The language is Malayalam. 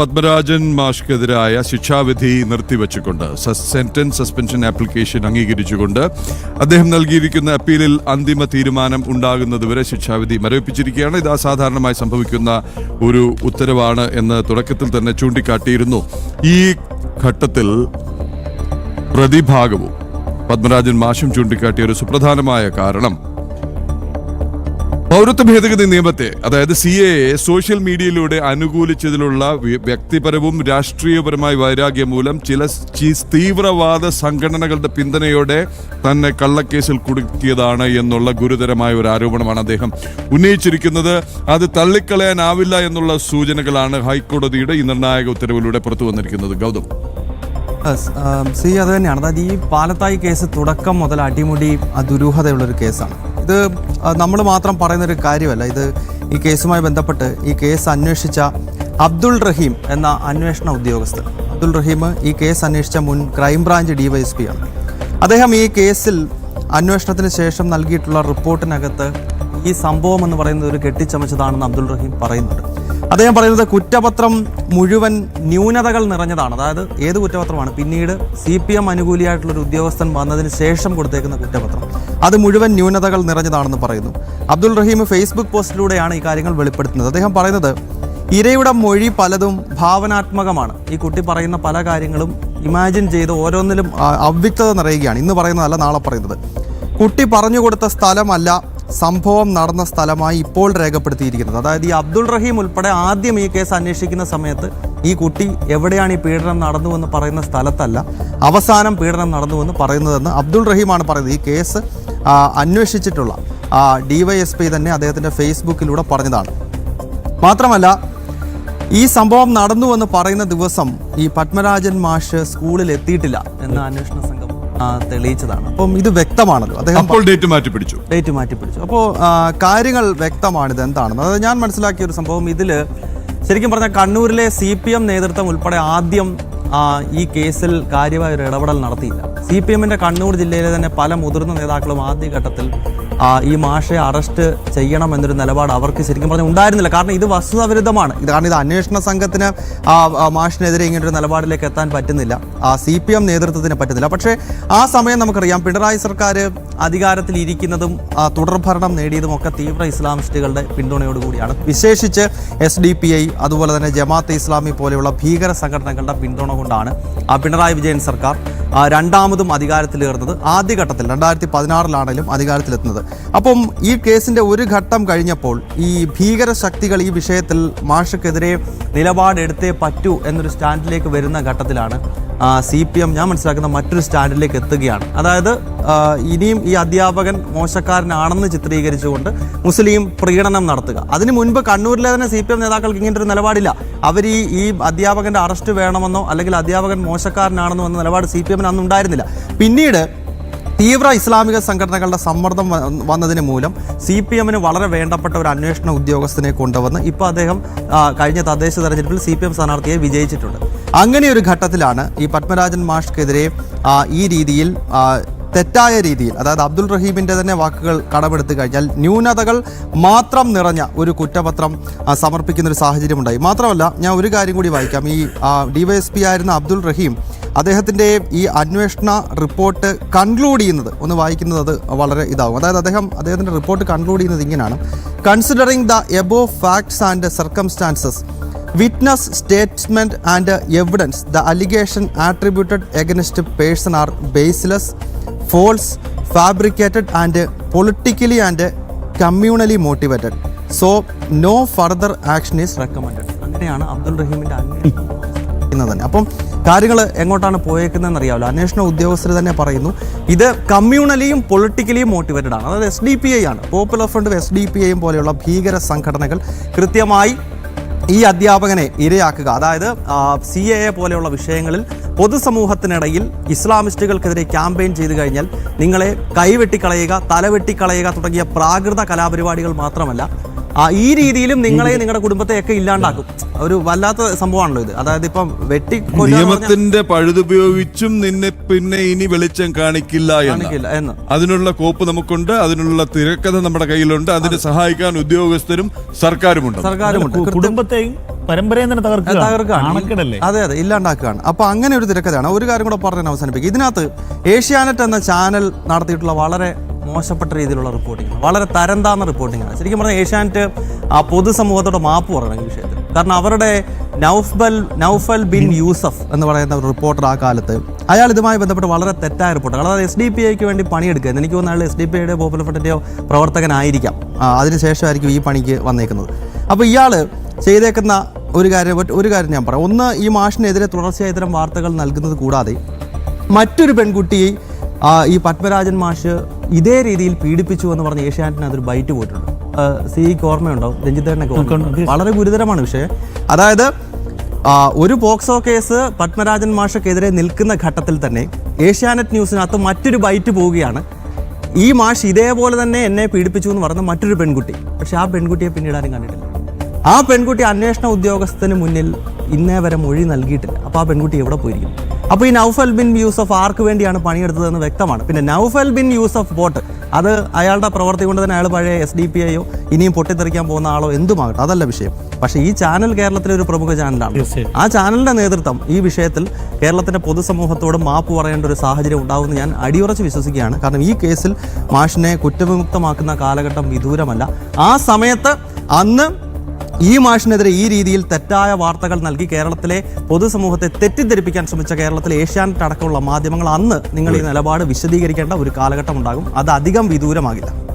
പത്മരാജൻ മാഷ്ക്കെതിരായ ശിക്ഷാവിധി നിർത്തിവെച്ചുകൊണ്ട് സെന്റൻസ് സസ്പെൻഷൻ ആപ്ലിക്കേഷൻ അംഗീകരിച്ചുകൊണ്ട് അദ്ദേഹം നൽകിയിരിക്കുന്ന അപ്പീലിൽ അന്തിമ തീരുമാനം ഉണ്ടാകുന്നതുവരെ ശിക്ഷാവിധി മരവിപ്പിച്ചിരിക്കുകയാണ്. ഇത് അസാധാരണമായി സംഭവിക്കുന്ന ഒരു ഉത്തരവാണ് എന്ന് തുടക്കത്തിൽ തന്നെ ചൂണ്ടിക്കാട്ടിയിരുന്നു. ഈ ഘട്ടത്തിൽ പ്രതിഭാഗവും പത്മരാജൻ മാഷും ചൂണ്ടിക്കാട്ടിയ ഒരു സുപ്രധാനമായ കാരണം പൗരത്വ ഭേദഗതി നിയമത്തെ, അതായത് CAA സോഷ്യൽ മീഡിയയിലൂടെ അനുകൂലിച്ചതിലുള്ള വ്യക്തിപരവും രാഷ്ട്രീയപരമായ വൈരാഗ്യം മൂലം ചില തീവ്രവാദ സംഘടനകളുടെ പിന്തുണയോടെ തന്നെ കള്ളക്കേസിൽ കുടുക്കിയതാണ് എന്നുള്ള ഗുരുതരമായ ഒരു ആരോപണമാണ് അദ്ദേഹം ഉന്നയിച്ചിരിക്കുന്നത്. അത് തള്ളിക്കളയാനാവില്ല എന്നുള്ള സൂചനകളാണ് ഹൈക്കോടതിയുടെ ഈ നിർണായക ഉത്തരവിലൂടെ പുറത്തു വന്നിരിക്കുന്നത്. ഗൗതം, അത് തന്നെയാണ്. അതായത് ഈ പാലത്തായി കേസ് തുടക്കം മുതൽ അടിമുടി ദുരൂഹതയുള്ളൊരു കേസാണ്. ഇത് നമ്മൾ മാത്രം പറയുന്നൊരു കാര്യമല്ല. ഇത് ഈ കേസുമായി ബന്ധപ്പെട്ട് ഈ കേസ് അന്വേഷിച്ച അബ്ദുൾ റഹീം എന്ന അന്വേഷണ ഉദ്യോഗസ്ഥൻ, അബ്ദുൾ റഹീം ഈ കേസ് അന്വേഷിച്ച മുൻ ക്രൈംബ്രാഞ്ച് DYSP ആണ്. അദ്ദേഹം ഈ കേസിൽ അന്വേഷണത്തിന് ശേഷം നൽകിയിട്ടുള്ള റിപ്പോർട്ടിനകത്ത് ഈ സംഭവം എന്ന് പറയുന്നത് ഒരു കെട്ടിച്ചമച്ചതാണെന്ന് അബ്ദുൾ റഹീം പറയുന്നുണ്ട്. അദ്ദേഹം പറയുന്നത് കുറ്റപത്രം മുഴുവൻ ന്യൂനതകൾ നിറഞ്ഞതാണ്. അതായത് ഏത് കുറ്റപത്രമാണ്? പിന്നീട് CPM അനുകൂലിയായിട്ടുള്ളൊരു ഉദ്യോഗസ്ഥൻ വന്നതിന് ശേഷം കൊടുത്തേക്കുന്ന കുറ്റപത്രം, അത് മുഴുവൻ ന്യൂനതകൾ നിറഞ്ഞതാണെന്ന് പറയുന്നു. അബ്ദുൾ റഹീം ഫേസ്ബുക്ക് പോസ്റ്റിലൂടെയാണ് ഈ കാര്യങ്ങൾ വെളിപ്പെടുത്തുന്നത്. അദ്ദേഹം പറയുന്നത് ഇരയുടെ മൊഴി പലതും ഭാവനാത്മകമാണ്. ഈ കുട്ടി പറയുന്ന പല കാര്യങ്ങളും ഇമാജിൻ ചെയ്ത് ഓരോന്നിലും അവ്യക്തത നിറയുകയാണ്. ഇന്ന് പറയുന്നതല്ല നാളെ പറയുന്നത്. കുട്ടി പറഞ്ഞു കൊടുത്ത സ്ഥലമല്ല സംഭവം നടന്ന സ്ഥലമായി ഇപ്പോൾ രേഖപ്പെടുത്തിയിരിക്കുന്നത്. അതായത് ഈ അബ്ദുൾ റഹീം ഉൾപ്പെടെ ആദ്യം ഈ കേസ് അന്വേഷിക്കുന്ന സമയത്ത് ഈ കുട്ടി എവിടെയാണ് ഈ പീഡനം നടന്നുവെന്ന് പറയുന്ന സ്ഥലത്തല്ല അവസാനം പീഡനം നടന്നുവെന്ന് പറയുന്നതെന്ന് അബ്ദുൾ റഹീമാണ് പറയുന്നത്. ഈ കേസ് അന്വേഷിച്ചിട്ടുള്ള DYSP തന്നെ അദ്ദേഹത്തിൻ്റെ ഫേസ്ബുക്കിലൂടെ പറഞ്ഞതാണ്. മാത്രമല്ല ഈ സംഭവം നടന്നുവെന്ന് പറയുന്ന ദിവസം ഈ പത്മരാജൻ മാഷ് സ്കൂളിൽ എത്തിയിട്ടില്ല എന്ന് അന്വേഷണ സംഘം തെളിയിച്ചതാണ്. അപ്പം ഇത് വ്യക്തമാണല്ലോ. അദ്ദേഹം ഡേറ്റ് മാറ്റി പിടിച്ചു. അപ്പോൾ കാര്യങ്ങൾ വ്യക്തമാണിത് എന്താണെന്ന്. അതായത് ഞാൻ മനസ്സിലാക്കിയ ഒരു സംഭവം, ഇതിൽ ശരിക്കും പറഞ്ഞാൽ കണ്ണൂരിലെ CPM നേതൃത്വം ഉൾപ്പെടെ ആദ്യം ഈ കേസിൽ കാര്യമായ ഒരു ഇടപെടൽ നടത്തിയില്ല. CPMന്റെ കണ്ണൂർ ജില്ലയിലെ തന്നെ പല മുതിർന്ന നേതാക്കളും ആദ്യഘട്ടത്തിൽ ഈ മാഷെ അറസ്റ്റ് ചെയ്യണം എന്നൊരു നിലപാട് അവർക്ക് ശരിക്കും പറഞ്ഞാൽ ഉണ്ടായിരുന്നില്ല. കാരണം ഇത് വസ്തുതാവിരുദ്ധമാണ്. കാരണം ഇത് അന്വേഷണ സംഘത്തിന് മാഷിനെതിരെ ഇങ്ങനൊരു നിലപാടിലേക്ക് എത്താൻ പറ്റുന്നില്ല, CPM നേതൃത്വത്തിന് പറ്റുന്നില്ല. പക്ഷേ ആ സമയം നമുക്കറിയാം, പിണറായി സർക്കാർ അധികാരത്തിൽ ഇരിക്കുന്നതും തുടർഭരണം നേടിയതും ഒക്കെ തീവ്ര ഇസ്ലാമിസ്റ്റുകളുടെ പിന്തുണയോടുകൂടിയാണ്. വിശേഷിച്ച് SDPI അതുപോലെ തന്നെ ജമാഅത്തെ ഇസ്ലാമി പോലെയുള്ള ഭീകര സംഘടനകളുടെ പിന്തുണ കൊണ്ടാണ് പിണറായി വിജയൻ സർക്കാർ രണ്ടാമതും അധികാരത്തിലേറുന്നത്. ആദ്യഘട്ടത്തിൽ 2016 അധികാരത്തിലെത്തുന്നത്. അപ്പം ഈ കേസിൻ്റെ ഒരു ഘട്ടം കഴിഞ്ഞപ്പോൾ ഈ ഭീകര ശക്തികൾ ഈ വിഷയത്തിൽ മാഷക്കെതിരെ നിലപാടെടുത്തേ പറ്റൂ എന്നൊരു സ്റ്റാൻഡിലേക്ക് വരുന്ന ഘട്ടത്തിലാണ് CPM ഞാൻ മനസ്സിലാക്കുന്ന മറ്റൊരു സ്റ്റാൻഡിലേക്ക് എത്തുകയാണ്. അതായത് ഇനിയും ഈ അധ്യാപകൻ മോശക്കാരനാണെന്ന് ചിത്രീകരിച്ചുകൊണ്ട് മുസ്ലിം പ്രീണനം നടത്തുക. അതിനു മുൻപ് കണ്ണൂരിലെ തന്നെ CPM നേതാക്കൾക്ക് ഇങ്ങനത്തെ ഒരു നിലപാടില്ല. അവർ ഈ അധ്യാപകൻ്റെ അറസ്റ്റ് വേണമെന്നോ അല്ലെങ്കിൽ അധ്യാപകൻ മോശക്കാരനാണെന്നോ എന്ന നിലപാട് CPM അന്ന് ഉണ്ടായിരുന്നില്ല. പിന്നീട് തീവ്ര ഇസ്ലാമിക സംഘടനകളുടെ സമ്മർദ്ദം വന്നതിന് മൂലം CPMന് വളരെ വേണ്ടപ്പെട്ട ഒരു അന്വേഷണ ഉദ്യോഗസ്ഥനെ കൊണ്ടുവന്ന് ഇപ്പോൾ അദ്ദേഹം കഴിഞ്ഞ തദ്ദേശ തെരഞ്ഞെടുപ്പിൽ CPM സ്ഥാനാർത്ഥിയെ വിജയിച്ചിട്ടുണ്ട്. അങ്ങനെ ഒരു ഘട്ടത്തിലാണ് ഈ പത്മരാജൻ മാഷ്ക്കെതിരെ ഈ രീതിയിൽ തെറ്റായ രീതിയിൽ, അതായത് അബ്ദുൾ റഹീമിൻ്റെ തന്നെ വാക്കുകൾ കടമെടുത്തു കഴിഞ്ഞാൽ ന്യൂനതകൾ മാത്രം നിറഞ്ഞ ഒരു കുറ്റപത്രം സമർപ്പിക്കുന്ന ഒരു സാഹചര്യമുണ്ടായി. മാത്രമല്ല, ഞാൻ ഒരു കാര്യം കൂടി വായിക്കാം. ഈ DYSP ആയിരുന്ന അബ്ദുൾ റഹീം അദ്ദേഹത്തിൻ്റെ ഈ അന്വേഷണ റിപ്പോർട്ട് കൺക്ലൂഡ് ചെയ്യുന്നത് ഒന്ന് വായിക്കുന്നത് അത് വളരെ ഇതാവും. അതായത് അദ്ദേഹത്തിൻ്റെ റിപ്പോർട്ട് കൺക്ലൂഡ് ചെയ്യുന്നത് ഇങ്ങനെയാണ്: considering the above facts and circumstances, witness statement and evidence, the allegation attributed against person are baseless, false, fabricated and politically and communally motivated. So no further action is recommended. അങ്ങനെയാണ് അബ്ദുൾ റഹീമിൻ്റെ അന്വേഷണം തന്നെ. അപ്പം കാര്യങ്ങൾ എങ്ങോട്ടാണ് പോയേക്കുന്നതെന്ന് അറിയാമല്ലോ. അന്വേഷണ ഉദ്യോഗസ്ഥർ തന്നെ പറയുന്നു ഇത് കമ്മ്യൂണലിയും പൊളിറ്റിക്കലിയും മോട്ടിവേറ്റഡ് ആണ്. അതായത് SDPI ആണ്, പോപ്പുലർ ഫ്രണ്ടും SDPIയും പോലെയുള്ള ഭീകര സംഘടനകൾ കൃത്യമായി ഈ അധ്യാപകനെ ഇരയാക്കുക. അതായത് CAA പോലെയുള്ള വിഷയങ്ങളിൽ പൊതുസമൂഹത്തിനിടയിൽ ഇസ്ലാമിസ്റ്റുകൾക്കെതിരെ ക്യാമ്പയിൻ ചെയ്തു കഴിഞ്ഞാൽ നിങ്ങളെ കൈവെട്ടിക്കളയുക, തലവെട്ടിക്കളയുക തുടങ്ങിയ പ്രാകൃത കലാപരിപാടികൾ മാത്രമല്ല, ഈ രീതിയിലും നിങ്ങളുടെ കുടുംബത്തെയൊക്കെ ഇല്ലാണ്ടാക്കും. ഒരു വല്ലാത്ത സംഭവമാണല്ലോ ഇത്. അതായത് ഇപ്പം നിയമത്തിന്റെ പഴുതുപയോഗിച്ചും നിന്നെ പിന്നെ ഇനി വെളിച്ചം കാണിക്കില്ല എന്ന് അതിനുള്ള കോപ്പ് നമുക്കുണ്ട്, അതിനുള്ള തിരക്കഥ നമ്മുടെ കയ്യിലുണ്ട്. അതിനെ സഹായിക്കാൻ ഉദ്യോഗസ്ഥരും സർക്കാരുമുണ്ട്. കുടുംബത്തെയും പരമ്പരയെ തന്നെ തകർക്കുകയാണ്. നാണക്കേടല്ലേ? അതെ, ഇല്ലാണ്ടാക്കുകയാണ്. അപ്പോൾ അങ്ങനെ ഒരു തിരക്കഥയാണ്. ഒരു കാര്യം കൂടെ പറഞ്ഞ് അവസാനിപ്പിക്കും. ഇതിനകത്ത് ഏഷ്യാനെറ്റ് എന്ന ചാനൽ നടത്തിയിട്ടുള്ള വളരെ മോശപ്പെട്ട രീതിയിലുള്ള റിപ്പോർട്ടിംഗ്, വളരെ തരം താഴ്ന്ന റിപ്പോർട്ടിംഗാണ്. ശരിക്കും പറഞ്ഞാൽ ഏഷ്യാനെറ്റ് പൊതുസമൂഹത്തോട് മാപ്പ് പറയണം ഈ വിഷയത്തിൽ. കാരണം അവരുടെ നൗഫൽ ബിൻ യൂസഫ് എന്ന് പറയുന്ന ഒരു റിപ്പോർട്ടർ ആ കാലത്ത് അയാൾ ഇതുമായി ബന്ധപ്പെട്ട് വളരെ തെറ്റായ റിപ്പോർട്ടുകൾ, അതായത് SDPIക്ക് വേണ്ടി പണിയെടുക്കുക. എനിക്ക് തോന്നുന്നു അയാൾ SDPIയുടെ പോപ്പുലർ ഫ്രണ്ടിൻ്റെയോ പ്രവർത്തകനായിരിക്കാം. അതിനുശേഷമായിരിക്കും ഈ പണിക്ക് വന്നേക്കുന്നത്. അപ്പോൾ ഇയാൾ ചെയ്തേക്കുന്ന ഒരു കാര്യം ഞാൻ പറയാം. ഒന്ന്, ഈ മാഷിനെതിരെ തുടർച്ചയായി ഇത്തരം വാർത്തകൾ നൽകുന്നത് കൂടാതെ മറ്റൊരു പെൺകുട്ടിയെ ഈ പത്മരാജൻ മാഷ് ഇതേ രീതിയിൽ പീഡിപ്പിച്ചു എന്ന് പറഞ്ഞ് ഏഷ്യാനെറ്റിന് അതൊരു ബൈറ്റ് പോയിട്ടുണ്ട്. സിക്ക് ഓർമ്മയുണ്ടാവും, രഞ്ജിത്തേട്ടനൊക്കെ. വളരെ ഗുരുതരമാണ് വിഷയം. അതായത് ഒരു പോക്സോ കേസ് പത്മരാജൻ മാഷക്കെതിരെ നിൽക്കുന്ന ഘട്ടത്തിൽ തന്നെ ഏഷ്യാനെറ്റ് ന്യൂസിനകത്ത് മറ്റൊരു ബൈറ്റ് പോവുകയാണ്. ഈ മാഷ് ഇതേപോലെ തന്നെ എന്നെ പീഡിപ്പിച്ചു എന്ന് പറഞ്ഞ മറ്റൊരു പെൺകുട്ടി. പക്ഷെ ആ പെൺകുട്ടിയെ പിന്നീട് ആരും കണ്ടിട്ടില്ല. ആ പെൺകുട്ടി അന്വേഷണ ഉദ്യോഗസ്ഥന് മുന്നിൽ ഇന്നേ വരെ മൊഴി നൽകിയിട്ടില്ല. അപ്പോൾ ആ പെൺകുട്ടി എവിടെ പോയിരിക്കും? അപ്പോൾ ഈ നൗഫൽ ബിൻ യൂസഫ് ആർക്ക് വേണ്ടിയാണ് പണിയെടുത്തതെന്ന് വ്യക്തമാണ്. പിന്നെ നൗഫൽ ബിൻ യൂസഫ് പോട്ട്, അത് അയാളുടെ പ്രവർത്തി കൊണ്ട് തന്നെ അയാൾ പഴയ SDPIയോ ഇനിയും പൊട്ടിത്തെറിക്കാൻ പോകുന്ന ആളോ എന്തുമാകട്ടെ, അതല്ല വിഷയം. പക്ഷേ ഈ ചാനൽ കേരളത്തിലെ ഒരു പ്രമുഖ ചാനലാണ്. ആ ചാനലിൻ്റെ നേതൃത്വം ഈ വിഷയത്തിൽ കേരളത്തിൻ്റെ പൊതുസമൂഹത്തോട് മാപ്പ് പറയേണ്ട ഒരു സാഹചര്യം ഉണ്ടാകുമെന്ന് ഞാൻ അടിയുറച്ച് വിശ്വസിക്കുകയാണ്. കാരണം ഈ കേസിൽ മാഷിനെ കുറ്റവിമുക്തമാക്കുന്ന കാലഘട്ടം വിദൂരമല്ല. ആ സമയത്ത് അന്ന് ഈ മാഷിനെതിരെ ഈ രീതിയിൽ തെറ്റായ വാർത്തകൾ നൽകി കേരളത്തിലെ പൊതുസമൂഹത്തെ തെറ്റിദ്ധരിപ്പിക്കാൻ ശ്രമിച്ച കേരളത്തിലെ ഏഷ്യാനെറ്റ് അടക്കമുള്ള മാധ്യമങ്ങൾ അന്ന് നിങ്ങൾ ഈ നിലപാട് വിശദീകരിക്കേണ്ട ഒരു കാലഘട്ടം ഉണ്ടാകും. അത് അധികം വിദൂരമാകില്ല.